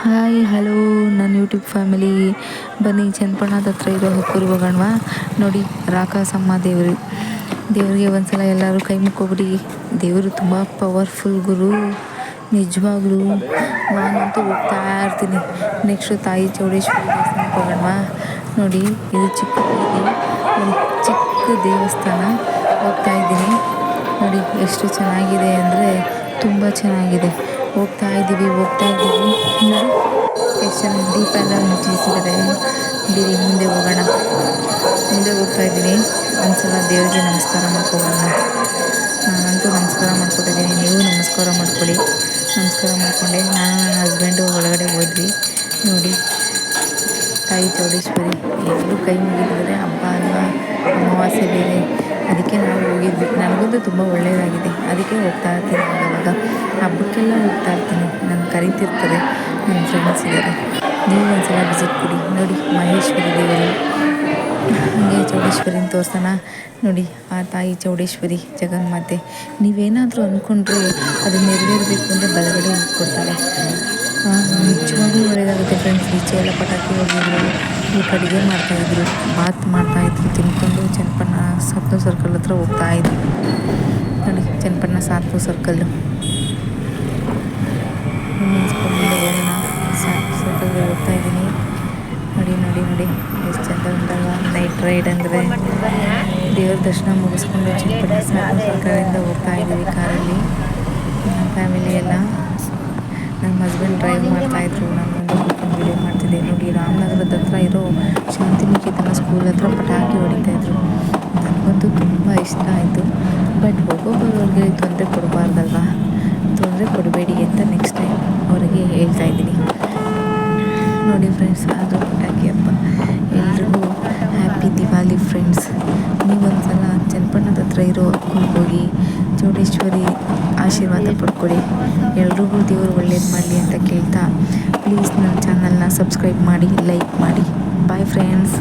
Hi hello ನನ್ನ YouTube family, ಬನ್ನಿ ಚನ್ನಪಣ್ಣದ ಹತ್ರ ಇರೋ ಹೆಕ್ಕೂರಿಗೆ ಹೋಗೋಣವಾ. ನೋಡಿ, ರಾಕಾಸಮ್ಮ ದೇವರಿಗೆ ಒಂದ್ಸಲ ಎಲ್ಲರೂ ಕೈ ಮುಕ್ಕೊಬಿಡಿ. ದೇವರು ತುಂಬ ಪವರ್ಫುಲ್ ಗುರು, ನಿಜವಾಗ್ಲೂ. ನಾನಂತೂ ಹೋಗ್ತಾ ಇರ್ತೀನಿ. ನೆಕ್ಸ್ಟು ತಾಯಿ ಚೌಡೇಶ್ವರಿ ದೇವಸ್ಥಾನಕ್ಕೆ ಹೋಗೋಣವಾ. ನೋಡಿ, ಇದು ಚಿಕ್ಕ ದೇವಸ್ಥಾನ ಹೋಗ್ತಾ ಇದ್ದೀನಿ. ನೋಡಿ ಎಷ್ಟು ಚೆನ್ನಾಗಿದೆ ಅಂದರೆ ತುಂಬ ಚೆನ್ನಾಗಿದೆ. ಹೋಗ್ತಾ ಇದ್ದೀವಿ ನೋಡಿ ಎಷ್ಟು ಚೆನ್ನಾಗಿ ದೀಪ ಎಲ್ಲ ಮುಟ್ಟಿಸಿದ್ದಾರೆ. ಬಿಡಿ ಮುಂದೆ ಹೋಗೋಣ. ಮುಂದೆ ಹೋಗ್ತಾ ಇದ್ದೀನಿ. ಒಂದ್ಸಲ ದೇವರಿಗೆ ನಮಸ್ಕಾರ ಮಾಡ್ಕೊಳ್ಳೋಣ. ನಾನಂತೂ ನಮಸ್ಕಾರ ಮಾಡ್ಕೊತಿದ್ದೀನಿ, ನೀವು ನಮಸ್ಕಾರ ಮಾಡ್ಕೊಳ್ಳಿ. ನಮಸ್ಕಾರ ಮಾಡಿಕೊಂಡೆ ನಾನು ನನ್ನ ಹಸ್ಬೆಂಡು ಒಳಗಡೆ ಹೋದ್ವಿ. ನೋಡಿ, ತಾಯಿ ಚೌಡೇಶ್ವರಿ ಎಲ್ಲರೂ ಕೈ ಮುಗಿದಿದ್ದಾರೆ. ಹಬ್ಬ ಅಲ್ವಾ, ಅಮಾವಾಸ್ಯೆ ಬೇರೆ, ಅದಕ್ಕೆ ನಾವು ಹೋಗಿದ್ವಿ. ನನಗಂತೂ ತುಂಬ ಒಳ್ಳೆಯದಾಗಿದೆ, ಅದಕ್ಕೆ ಹೋಗ್ತಾ ಇರ್ತೀನಿ. ಆವಾಗ ಹಬ್ಬಕ್ಕೆಲ್ಲ ಹೋಗ್ತಾ ಇರ್ತೀನಿ. ನಾನು ಕರೀತಿರ್ತಾರೆ, ನನ್ನ ಫ್ರೆಂಡ್ಸ್ ಇದ್ದಾರೆ. ನೀವು ಒಂದ್ಸಲ ವಿಸಿಟ್ ಕೊಡಿ. ನೋಡಿ, ಮಹೇಶ್ವರಿ ದೇವರು, ಹಾಗೆ ಚೌಡೇಶ್ವರಿನ ತೋರಿಸೋಣ. ನೋಡಿ, ಆ ತಾಯಿ ಚೌಡೇಶ್ವರಿ ಜಗನ್ಮಾತೆ. ನೀವೇನಾದರೂ ಅಂದ್ಕೊಂಡ್ರೆ ಅದು ನೆರವೇರಬೇಕು ಅಂದರೆ ಬಲಗಡೆ ಕೊಡ್ತಾಳೆ. ನಿಜವಾಗ್ಲೂ ಒಳ್ಳೆಯದಾಗುತ್ತೆ ಫ್ರೆಂಡ್ಸ್. ಈಚೆ ಎಲ್ಲ ಪಟಾಕಿ ಹೋಗಿದ್ರು, ಊಟ ಅಡುಗೆ ಮಾಡ್ತಾಯಿದ್ರು, ಬಾತ್ ಮಾಡ್ತಾಯಿದ್ರು. ತಿನ್ಕೊಂಡು ಚನ್ನಪಣ್ಣ ಸಾತ್ನೂರು ಸರ್ಕಲ್ ಹತ್ರ ಹೋಗ್ತಾಯಿದ್ರು. ನೋಡಿ, ಚನ್ನಪಣ್ಣ ಸಾತ್ನೂರು ಸರ್ಕಲ್ಲು ಮುಂದೆ ಹೋಗೋಣ. ಸರ್ಕಲ್ಗೆ ಹೋಗ್ತಾ ಇದ್ದೀನಿ. ನೋಡಿ ಎಷ್ಟು ಚೆಂದ ಉಂಟಲ್ಲ. ನೈಟ್ ರೈಡ್ ಅಂದರೆ ದೇವ್ರ ದರ್ಶನ ಮುಗಿಸ್ಕೊಂಡು ಚನ್ನಪಣ್ಣ ಸಾತ್ನೂರು ಸರ್ಕಲಿಂದ ಹೋಗ್ತಾ ಇದ್ದೀವಿ ಕಾರಲ್ಲಿ, ನಮ್ಮ ಫ್ಯಾಮಿಲಿ ಎಲ್ಲ. ನಮ್ಮ ಹಸ್ಬೆಂಡ್ ಡ್ರೈವ್ ಮಾಡ್ತಾಯಿದ್ರು, ನಾನು ಮುಂದೆ ಕೂತ್ಕೊಂಡು ವೀಡಿಯೋ ಮಾಡ್ತಿದ್ದೆ. ನೋಡಿ, ರಾಮನಗರದ ಹತ್ರ ಇರೋ ಶಾಂತಿನಿಕೇತನ ಸ್ಕೂಲ್ ಹತ್ರ ಪಟಾಕಿ ಹೊಡಿತಾಯಿದ್ರು. ನನಗಂತೂ ತುಂಬ ಇಷ್ಟ ಆಯಿತು. ಬಟ್ ಬರೋರಿಗೆ ತೊಂದರೆ ಕೊಡಬಾರ್ದಲ್ವಾ, ತೊಂದರೆ ಕೊಡಬೇಡಿ ಅಂತ ನೆಕ್ಸ್ಟ್ ಟೈಮ್ ಅವರಿಗೆ ಹೇಳ್ತಾ ಇದ್ದೀನಿ. ನೋಡಿ ಫ್ರೆಂಡ್ಸ್, ಅದು ಪಟಾಕಿ ಹಬ್ಬ. ಎಲ್ರಿಗೂ ಹ್ಯಾಪಿ ದಿವಾಲಿ ಫ್ರೆಂಡ್ಸ್. ನೀವೊಂದ್ಸಲ ಚನ್ನಪಣ್ಣದ ಹತ್ರ ಇರೋ ಅಕ್ಕೂರಿಗೆ ಹೋಗಿ ಚೌಡೇಶ್ವರಿ ಆಶೀರ್ವಾದ ಪಡ್ಕೊಳ್ಳಿ. ಎಲ್ರಿಗೂ ದೇವರು ಒಳ್ಳೇದು ಮಾಡಲಿ ಅಂತ ಕೇಳ್ತಾ, ಪ್ಲೀಸ್ ನನ್ನ ಚಾನಲ್ನ ಸಬ್ಸ್ಕ್ರೈಬ್ ಮಾಡಿ, ಲೈಕ್ ಮಾಡಿ. Bye friends.